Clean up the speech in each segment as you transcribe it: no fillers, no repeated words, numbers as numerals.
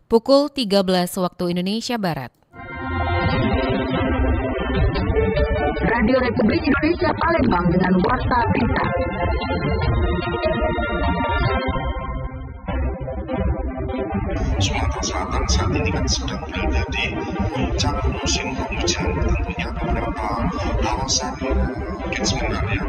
Pukul 13 waktu Indonesia Barat. Radio Republik Indonesia Palembang dengan Warta Berita. Sumatera Selatan saat ini kan sedang berada di puncak musim penghujan. Tentunya beberapa kawasan catchment area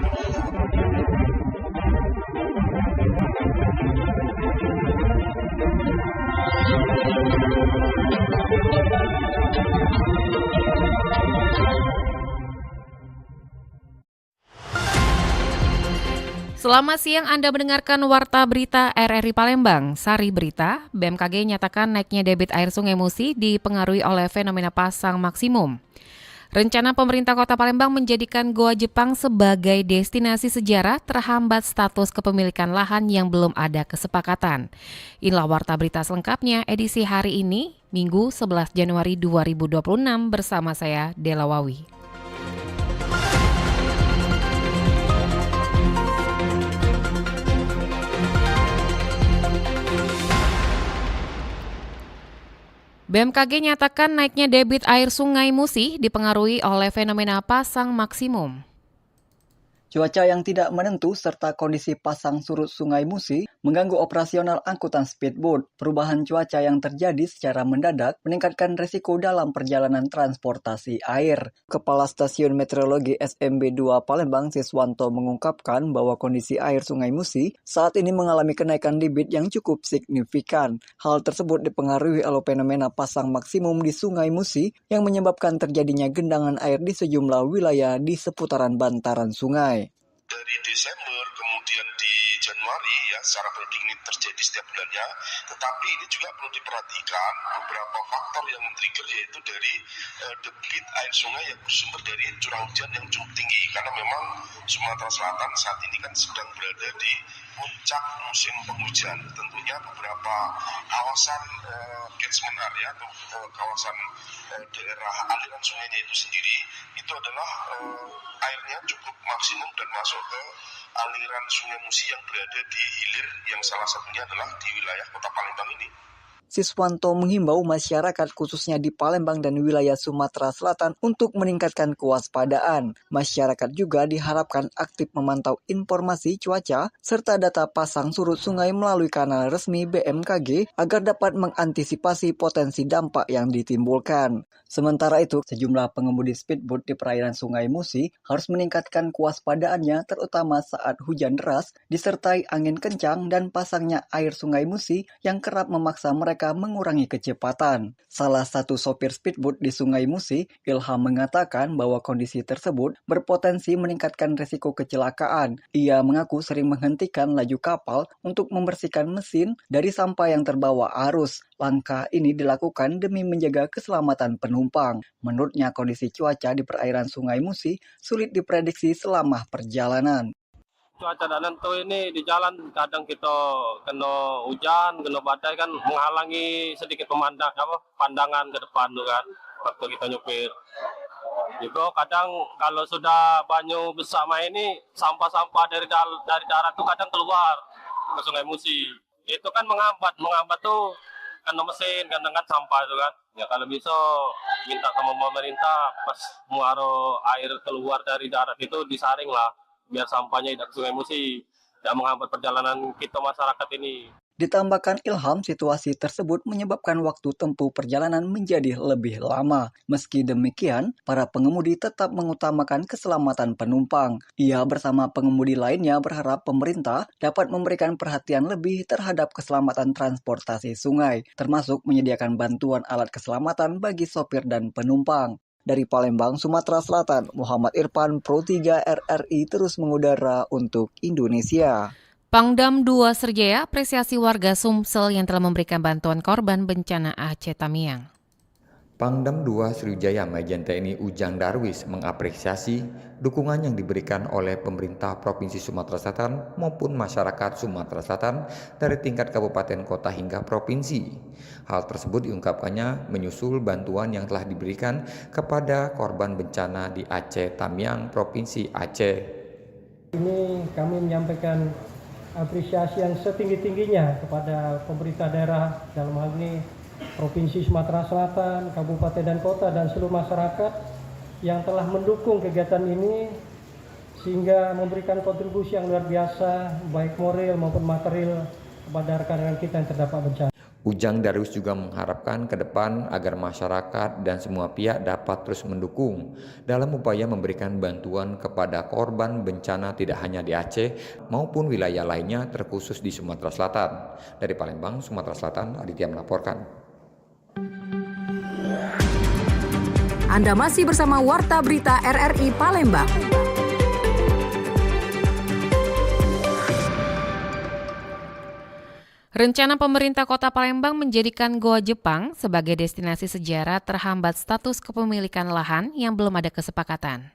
Selamat siang, Anda mendengarkan Warta Berita RRI Palembang. Sari Berita, BMKG nyatakan naiknya debit air Sungai Musi dipengaruhi oleh fenomena pasang maksimum. Rencana pemerintah Kota Palembang menjadikan Goa Jepang sebagai destinasi sejarah terhambat status kepemilikan lahan yang belum ada kesepakatan. Inilah Warta Berita selengkapnya edisi hari ini, Minggu 11 Januari 2026 bersama saya, Dela Wawi. BMKG nyatakan naiknya debit air Sungai Musi dipengaruhi oleh fenomena pasang maksimum. Cuaca yang tidak menentu serta kondisi pasang surut Sungai Musi mengganggu operasional angkutan speedboat. Perubahan cuaca yang terjadi secara mendadak meningkatkan resiko dalam perjalanan transportasi air. Kepala Stasiun Meteorologi SMB 2 Palembang Siswanto mengungkapkan bahwa kondisi air Sungai Musi saat ini mengalami kenaikan debit yang cukup signifikan. Hal tersebut dipengaruhi oleh fenomena pasang maksimum di Sungai Musi yang menyebabkan terjadinya gendangan air di sejumlah wilayah di seputaran bantaran sungai. Dari Desember kemudian di Januari ya secara periodik ini terjadi setiap bulannya, tetapi ini juga perlu diperhatikan beberapa faktor yang men-trigger, yaitu dari debit air sungai yang bersumber dari curah hujan yang cukup tinggi, karena memang Sumatera Selatan saat ini kan sedang berada di puncak musim penghujan. Tentunya beberapa kawasan catchment area atau kawasan daerah aliran sungainya itu sendiri itu adalah airnya cukup maksimum dan masuk ke aliran Sungai Musi yang berada di hilir yang salah satunya adalah di wilayah Kota Palembang ini. Siswanto menghimbau masyarakat khususnya di Palembang dan wilayah Sumatera Selatan untuk meningkatkan kewaspadaan. Masyarakat juga diharapkan aktif memantau informasi cuaca serta data pasang surut sungai melalui kanal resmi BMKG agar dapat mengantisipasi potensi dampak yang ditimbulkan. Sementara itu, sejumlah pengemudi speedboat di perairan Sungai Musi harus meningkatkan kewaspadaannya terutama saat hujan deras disertai angin kencang dan pasangnya air Sungai Musi yang kerap memaksa mereka mengurangi kecepatan. Salah satu sopir speedboat di Sungai Musi, Ilham, mengatakan bahwa kondisi tersebut berpotensi meningkatkan risiko kecelakaan. Ia mengaku sering menghentikan laju kapal untuk membersihkan mesin dari sampah yang terbawa arus. Langkah ini dilakukan demi menjaga keselamatan penumpang. Menurutnya, kondisi cuaca di perairan Sungai Musi sulit diprediksi selama perjalanan. Cuaca dan nentu ini di jalan kadang kita kena hujan, kena badai kan menghalangi sedikit pandangan ke depan tuh kan waktu kita nyupir. Juga kadang kalau sudah banyu besar ini sampah-sampah dari darat tuh kadang keluar ke Sungai Musi. Itu kan menghambat tuh kena mesin, kadang kan sampah itu kan. Ya kalau bisa minta sama pemerintah pas muaro air keluar dari darat itu disaring lah, biar sampahnya tidak ke Sungai Musi, tidak menghambat perjalanan kita masyarakat ini. Ditambahkan Ilham, situasi tersebut menyebabkan waktu tempuh perjalanan menjadi lebih lama. Meski demikian, para pengemudi tetap mengutamakan keselamatan penumpang. Ia bersama pengemudi lainnya berharap pemerintah dapat memberikan perhatian lebih terhadap keselamatan transportasi sungai, termasuk menyediakan bantuan alat keselamatan bagi sopir dan penumpang. Dari Palembang, Sumatera Selatan, Muhammad Irfan, Pro 3 RRI terus mengudara untuk Indonesia. Pangdam 2 Serjaya apresiasi warga Sumsel yang telah memberikan bantuan korban bencana Aceh Tamiang. Pangdam 2 Sriwijaya Majen TNI Ujang Darwis mengapresiasi dukungan yang diberikan oleh pemerintah Provinsi Sumatera Selatan maupun masyarakat Sumatera Selatan dari tingkat kabupaten kota hingga provinsi. Hal tersebut diungkapkannya menyusul bantuan yang telah diberikan kepada korban bencana di Aceh Tamiang, Provinsi Aceh. Ini kami menyampaikan apresiasi yang setinggi-tingginya kepada pemerintah daerah, dalam hal ini Provinsi Sumatera Selatan, kabupaten dan kota, dan seluruh masyarakat yang telah mendukung kegiatan ini sehingga memberikan kontribusi yang luar biasa baik moral maupun material kepada rekan-rekan kita yang terdampak bencana. Ujang Darwis juga mengharapkan ke depan agar masyarakat dan semua pihak dapat terus mendukung dalam upaya memberikan bantuan kepada korban bencana tidak hanya di Aceh maupun wilayah lainnya terkhusus di Sumatera Selatan. Dari Palembang, Sumatera Selatan, Aditya melaporkan. Anda masih bersama Warta Berita RRI Palembang. Rencana pemerintah Kota Palembang menjadikan Goa Jepang sebagai destinasi sejarah terhambat status kepemilikan lahan yang belum ada kesepakatan.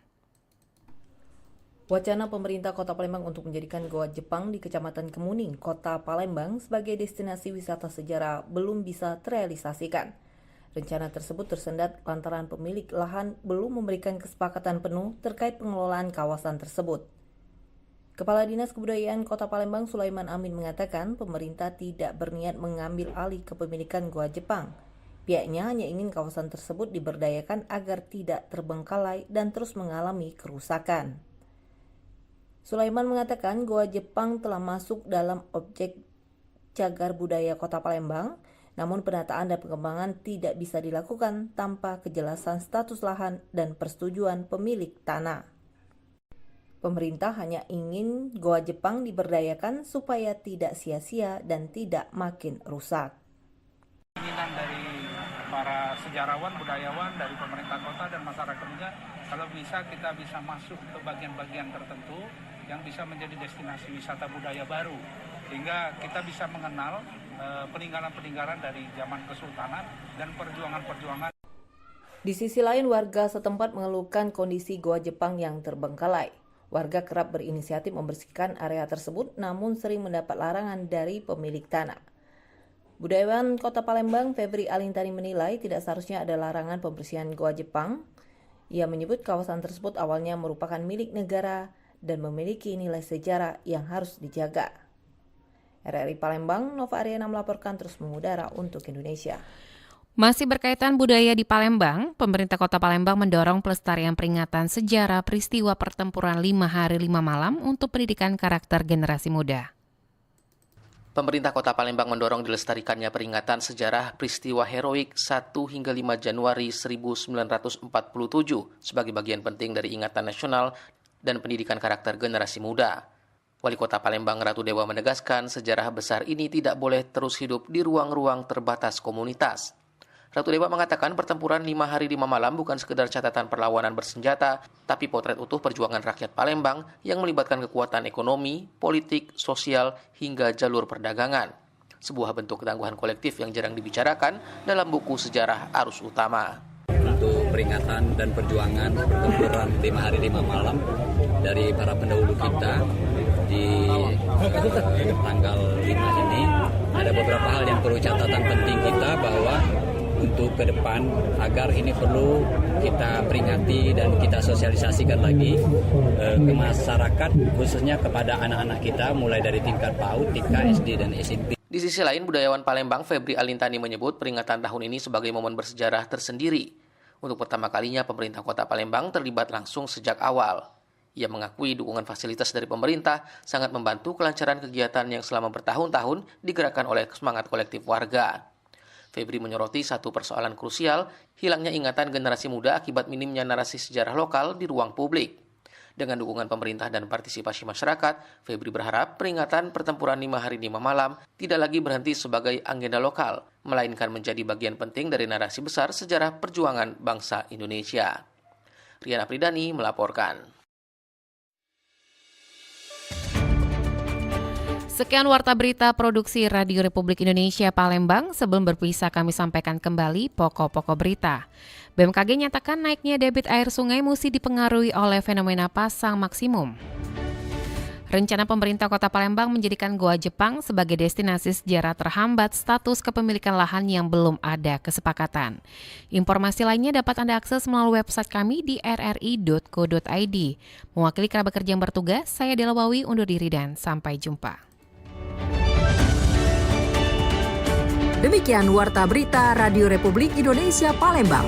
Wacana pemerintah Kota Palembang untuk menjadikan Goa Jepang di Kecamatan Kemuning, Kota Palembang sebagai destinasi wisata sejarah belum bisa terrealisasikan. Rencana tersebut tersendat lantaran pemilik lahan belum memberikan kesepakatan penuh terkait pengelolaan kawasan tersebut. Kepala Dinas Kebudayaan Kota Palembang Sulaiman Amin mengatakan pemerintah tidak berniat mengambil alih kepemilikan Goa Jepang. Pihaknya hanya ingin kawasan tersebut diberdayakan agar tidak terbengkalai dan terus mengalami kerusakan. Sulaiman mengatakan Goa Jepang telah masuk dalam objek cagar budaya Kota Palembang, namun penataan dan pengembangan tidak bisa dilakukan tanpa kejelasan status lahan dan persetujuan pemilik tanah. Pemerintah hanya ingin Goa Jepang diberdayakan supaya tidak sia-sia dan tidak makin rusak. Keinginan dari para sejarawan, budayawan, dari pemerintah kota dan masyarakat juga, kalau bisa kita bisa masuk ke bagian-bagian tertentu yang bisa menjadi destinasi wisata budaya baru, sehingga kita bisa mengenal peninggalan-peninggalan dari zaman Kesultanan dan perjuangan-perjuangan. Di sisi lain, warga setempat mengeluhkan kondisi Goa Jepang yang terbengkalai. Warga kerap berinisiatif membersihkan area tersebut, namun sering mendapat larangan dari pemilik tanah. Budayawan Kota Palembang, Febri Alintani menilai tidak seharusnya ada larangan pembersihan Goa Jepang. Ia menyebut kawasan tersebut awalnya merupakan milik negara dan memiliki nilai sejarah yang harus dijaga. RRI Palembang, Nova Ariana melaporkan terus mengudara untuk Indonesia. Masih berkaitan budaya di Palembang, pemerintah Kota Palembang mendorong pelestarian peringatan sejarah peristiwa pertempuran 5 hari 5 malam untuk pendidikan karakter generasi muda. Pemerintah Kota Palembang mendorong dilestarikannya peringatan sejarah peristiwa heroik 1 hingga 5 Januari 1947 sebagai bagian penting dari ingatan nasional dan pendidikan karakter generasi muda. Wali Kota Palembang Ratu Dewa menegaskan sejarah besar ini tidak boleh terus hidup di ruang-ruang terbatas komunitas. Ratu Dewa mengatakan pertempuran 5 hari 5 malam bukan sekedar catatan perlawanan bersenjata, tapi potret utuh perjuangan rakyat Palembang yang melibatkan kekuatan ekonomi, politik, sosial, hingga jalur perdagangan. Sebuah bentuk ketangguhan kolektif yang jarang dibicarakan dalam buku sejarah Arus Utama. Untuk peringatan dan perjuangan pertempuran 5 hari 5 malam dari para pendahulu kita di tanggal 5 ini, ada beberapa hal yang perlu catatan penting kita bahwa untuk ke depan agar ini perlu kita peringati dan kita sosialisasikan lagi ke masyarakat, khususnya kepada anak-anak kita mulai dari tingkat PAUD, TK, SD dan SMP. Di sisi lain, budayawan Palembang Febri Alintani menyebut peringatan tahun ini sebagai momen bersejarah tersendiri. Untuk pertama kalinya pemerintah Kota Palembang terlibat langsung sejak awal. Ia mengakui dukungan fasilitas dari pemerintah sangat membantu kelancaran kegiatan yang selama bertahun-tahun digerakkan oleh semangat kolektif warga. Febri menyoroti satu persoalan krusial, hilangnya ingatan generasi muda akibat minimnya narasi sejarah lokal di ruang publik. Dengan dukungan pemerintah dan partisipasi masyarakat, Febri berharap peringatan pertempuran 5 hari 5 malam tidak lagi berhenti sebagai agenda lokal, melainkan menjadi bagian penting dari narasi besar sejarah perjuangan bangsa Indonesia. Rian Apridani melaporkan. Sekian Warta Berita Produksi Radio Republik Indonesia Palembang. Sebelum berpisah kami sampaikan kembali pokok-pokok berita. BMKG nyatakan naiknya debit air Sungai Musi dipengaruhi oleh fenomena pasang maksimum. Rencana pemerintah Kota Palembang menjadikan Goa Jepang sebagai destinasi sejarah terhambat status kepemilikan lahan yang belum ada kesepakatan. Informasi lainnya dapat Anda akses melalui website kami di rri.co.id. Mewakili kerabat kerja yang bertugas, saya Dela Wawi undur diri dan sampai jumpa. Demikian Warta Berita Radio Republik Indonesia Palembang.